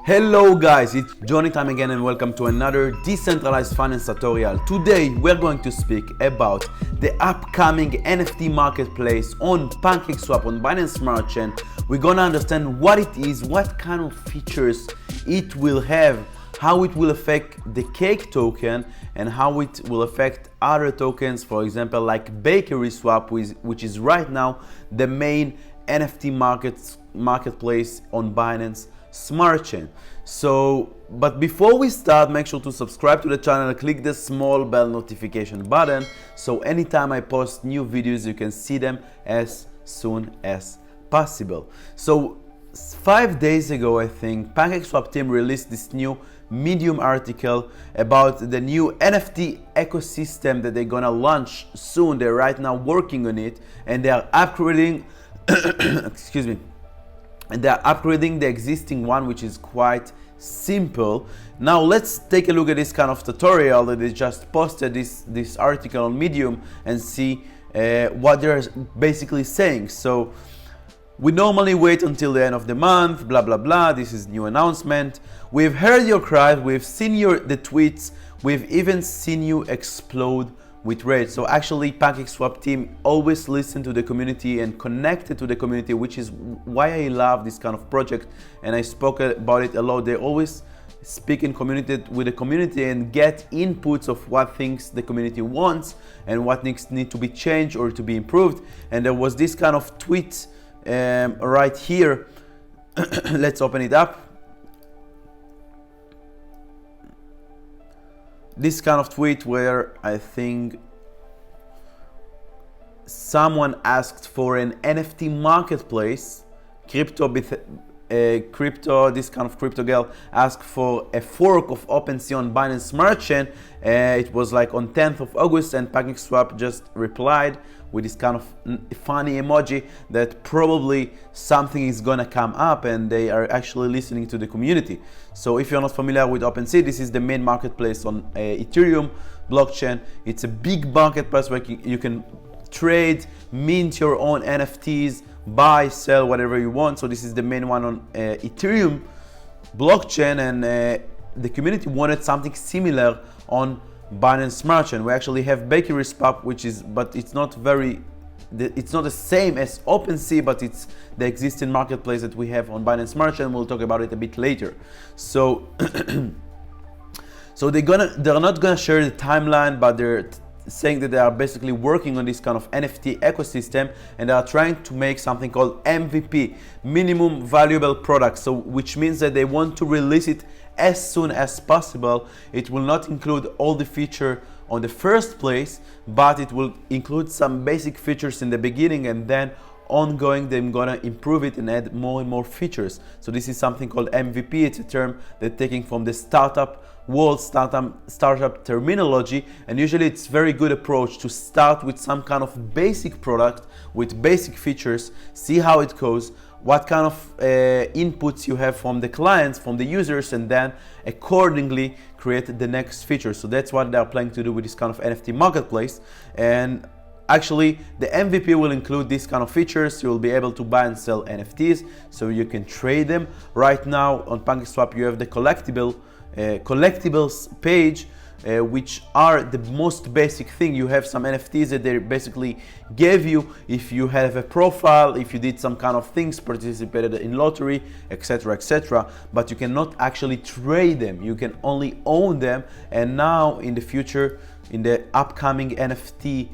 Hello guys, it's Johnny time again and welcome to another decentralized finance tutorial. Today we're going to speak about the upcoming NFT marketplace on PancakeSwap on Binance Smart Chain. We're gonna understand what it is, what kind of features it will have, how it will affect the Cake token and how it will affect other tokens, for example like Bakery Swap, which is right now the main NFT marketplace on Binance Smart Chain. But before we start, make sure to subscribe to the channel and click the small bell notification button so anytime I post new videos you can see them as soon as possible. So 5 days ago, I think, PancakeSwap team released this new Medium article about the new NFT ecosystem that they're gonna launch soon. They're right now working on it and they are upgrading excuse me, and they're upgrading the existing one, which is quite simple. Now let's take a look at this kind of tutorial that they just posted, this article on Medium, and see what they're basically saying. So we normally wait until the end of the month, blah blah blah. This is new announcement. We've heard your cries, we've seen the tweets, we've even seen you explode with rage. So actually PancakeSwap team always listen to the community and connected to the community, which is why I love this kind of project and I spoke about it a lot. They always speak in community with the community and get inputs of what things the community wants and what need to be changed or to be improved. And there was this kind of tweet right here. Let's open it up. This kind of tweet where I think someone asked for an NFT marketplace, this kind of crypto girl asked for a fork of OpenSea on Binance Smart Chain. It was like on 10th of August and PancakeSwap just replied with this kind of funny emoji that probably something is gonna come up and they are actually listening to the community. So if you're not familiar with OpenSea, this is the main marketplace on Ethereum blockchain. It's a big marketplace where you can trade, mint your own NFTs, buy, sell, whatever you want. So this is the main one on Ethereum blockchain, and the community wanted something similar on Binance Smart Chain. We actually have Bakery Swap, but it's not the same as OpenSea, but it's the existing marketplace that we have on Binance Smart Chain. We'll talk about it a bit later. So so they're not gonna share the timeline, but they're saying that they are basically working on this kind of NFT ecosystem and they are trying to make something called MVP, minimum valuable product. So which means that they want to release it as soon as possible. It will not include all the feature on the first place, but it will include some basic features in the beginning, and then ongoing they're gonna improve it and add more and more features. So this is something called MVP. It's a term they're taking from the startup world, startup terminology, and usually it's very good approach to start with some kind of basic product with basic features, see how it goes, what kind of inputs you have from the clients, from the users, and then accordingly create the next feature. So that's what they are planning to do with this kind of NFT marketplace. And actually the MVP will include these kind of features. You will be able to buy and sell NFTs so you can trade them. Right now on PancakeSwap you have the collectibles page, which are the most basic thing. You have some NFTs that they basically gave you if you have a profile, if you did some kind of things, participated in lottery, etc, etc, but you cannot actually trade them. You can only own them. And now in the future, in the upcoming NFT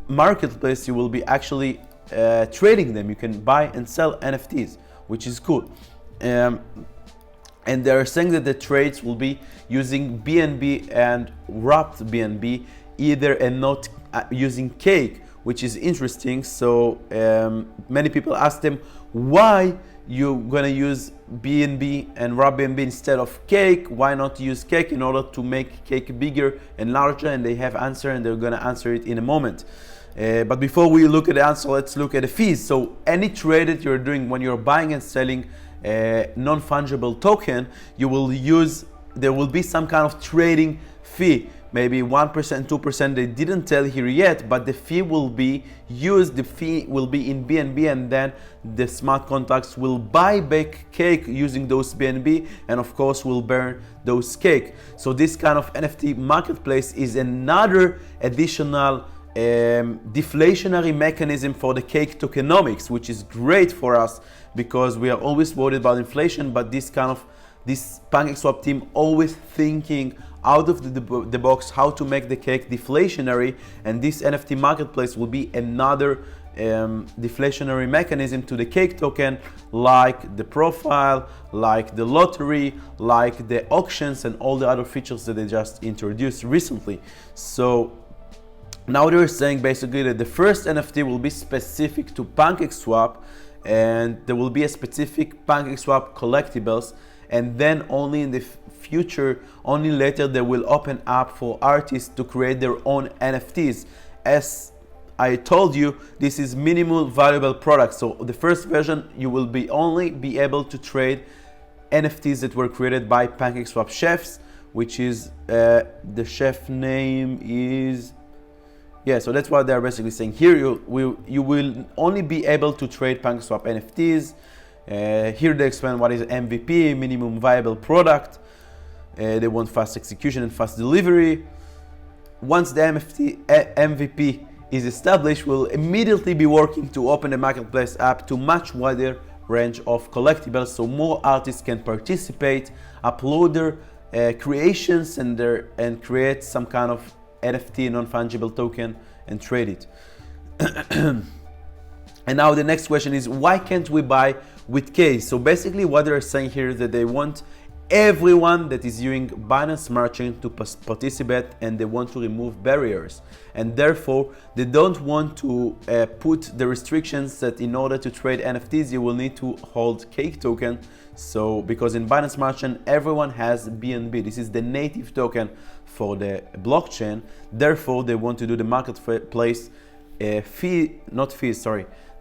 marketplace, you will be actually trading them. You can buy and sell NFTs, which is cool. And they're saying that the trades will be using BNB and wrapped BNB either, and not using Cake, which is interesting. So many people ask them why you're gonna use BNB and wrapped BNB instead of Cake. Why not use Cake in order to make Cake bigger and larger? And they have answer, and they're gonna answer it in a moment. But before we look at the answer, let's look at the fees. So any trade that you're doing when you're buying and selling non-fungible token, there will be some kind of trading fee maybe 1%, 2%, they didn't tell here yet, but the fee will be used, the fee will be in BNB, and then the smart contracts will buy back cake using those BNB, and of course will burn those cake. So this kind of NFT marketplace is another additional deflationary mechanism for the cake tokenomics, which is great for us because we are always worried about inflation, but this PancakeSwap team always thinking out of the box how to make the cake deflationary, and this NFT marketplace will be another deflationary mechanism to the cake token, like the profile, like the lottery, like the auctions, and all the other features that they just introduced recently. So now they're saying basically that the first NFT will be specific to PancakeSwap, and there will be a specific PancakeSwap collectibles, and then only in the future, only later, they will open up for artists to create their own NFTs. As I told you, this is minimal valuable product. So the first version, you will only be able to trade NFTs that were created by PancakeSwap chefs, which is the chef name is. Yeah, so that's what they're basically saying here. You will only be able to trade PancakeSwap NFTs. Here they explain what is MVP, minimum viable product. They want fast execution and fast delivery. Once the MVP is established, we'll immediately be working to open the marketplace up to much wider range of collectibles, so more artists can participate, upload their creations and create some kind of NFT, non-fungible token, and trade it. And now the next question is, why can't we buy with K? So basically what they're saying here is that they want everyone that is using Binance Smart Chain to participate, and they want to remove barriers, and therefore they don't want to put the restrictions that in order to trade NFTs you will need to hold Cake token. So because in Binance Smart Chain everyone has BNB, this is the native token for the blockchain, therefore they want to do the marketplace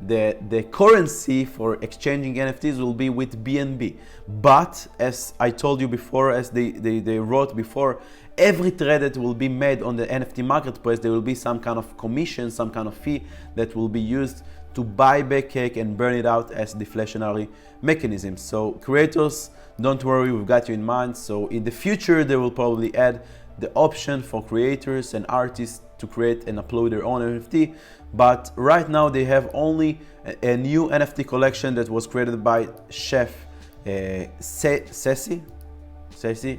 the currency for exchanging NFTs will be with BNB. But as I told you before, as they wrote before, every trade that will be made on the NFT marketplace, there will be some kind of commission, some kind of fee that will be used to buy back cake and burn it out as deflationary mechanism. So creators, don't worry, we've got you in mind. So in the future, they will probably add the option for creators and artists to create and upload their own NFT. But right now they have only a new NFT collection that was created by Chef Ceci.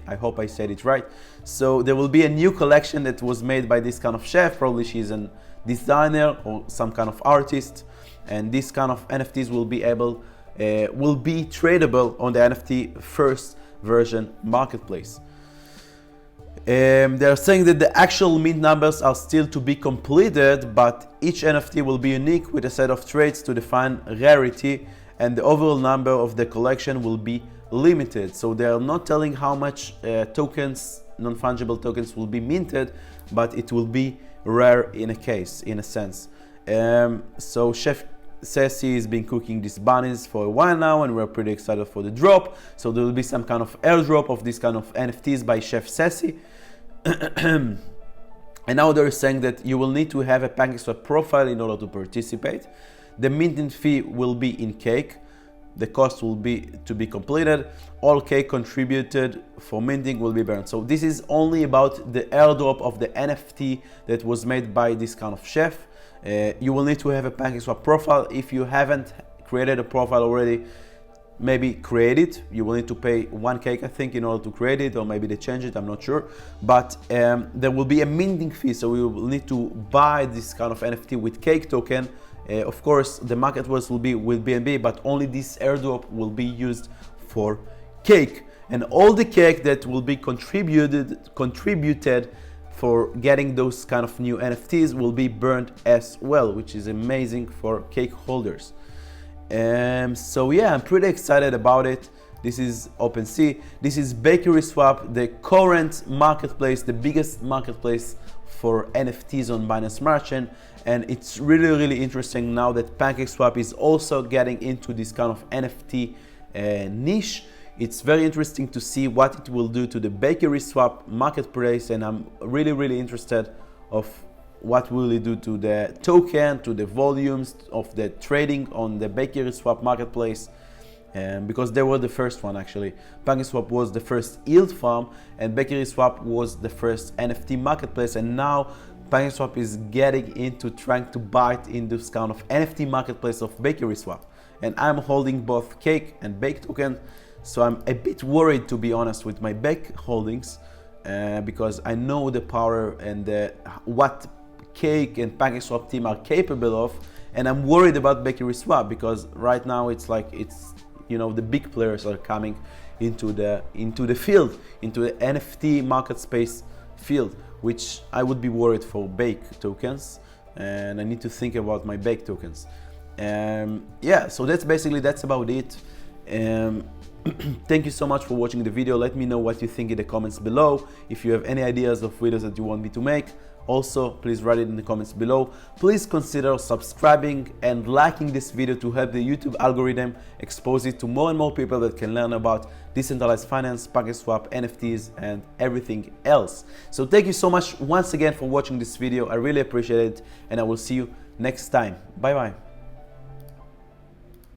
I hope I said it right. So there will be a new collection that was made by this kind of chef. Probably she's a designer or some kind of artist, and this kind of NFTs will be tradable on the NFT first version marketplace. They are saying that the actual mint numbers are still to be completed, but each NFT will be unique with a set of traits to define rarity, and the overall number of the collection will be limited. So they are not telling how much tokens, non-fungible tokens, will be minted, but it will be rare in a sense. So Chef Ceci has been cooking these bunnies for a while now, and we're pretty excited for the drop. So there will be some kind of airdrop of this kind of NFTs by Chef Ceci. And now they're saying that you will need to have a PancakeSwap profile in order to participate. The minting fee will be in cake. The cost will be to be completed. All cake contributed for minting will be burned. So this is only about the airdrop of the NFT that was made by this kind of chef. You will need to have a PancakeSwap profile. If you haven't created a profile already, maybe create it. You will need to pay 1 cake, I think, in order to create it, or maybe they change it, I'm not sure. But there will be a minting fee, so we will need to buy this kind of NFT with cake token. Of course, the marketplace will be with BNB, but only this airdrop will be used for cake. And all the cake that will be contributed for getting those kind of new NFTs will be burned as well, which is amazing for cake holders. So yeah, I'm pretty excited about it. This is OpenSea. This is BakerySwap, the current marketplace, the biggest marketplace for NFTs on Binance Smart Chain. And it's really interesting now that PancakeSwap is also getting into this kind of NFT niche. It's very interesting to see what it will do to the Bakery Swap marketplace, and I'm really interested of what will it do to the token, to the volumes of the trading on the Bakery Swap marketplace. Because they were the first one actually. PancakeSwap was the first yield farm, and Bakery Swap was the first NFT marketplace, and now PancakeSwap is getting into trying to bite in this kind of NFT marketplace of Bakery Swap. And I'm holding both cake and bake token, so I'm a bit worried, to be honest, with my bake holdings, because I know the power and what Cake and PancakeSwap team are capable of, and I'm worried about Bakery Swap because right now it's the big players are coming into the field, into the NFT market space field, which I would be worried for Bake tokens, and I need to think about my Bake tokens. Yeah, so that's about it. Thank you so much for watching the video. Let me know what you think in the comments below. If you have any ideas of videos that you want me to make, also please write it in the comments below. Please consider subscribing and liking this video to help the YouTube algorithm expose it to more and more people that can learn about decentralized finance, PancakeSwap, NFTs, and everything else. So thank you so much once again for watching this video. I really appreciate it, and I will see you next time. Bye bye.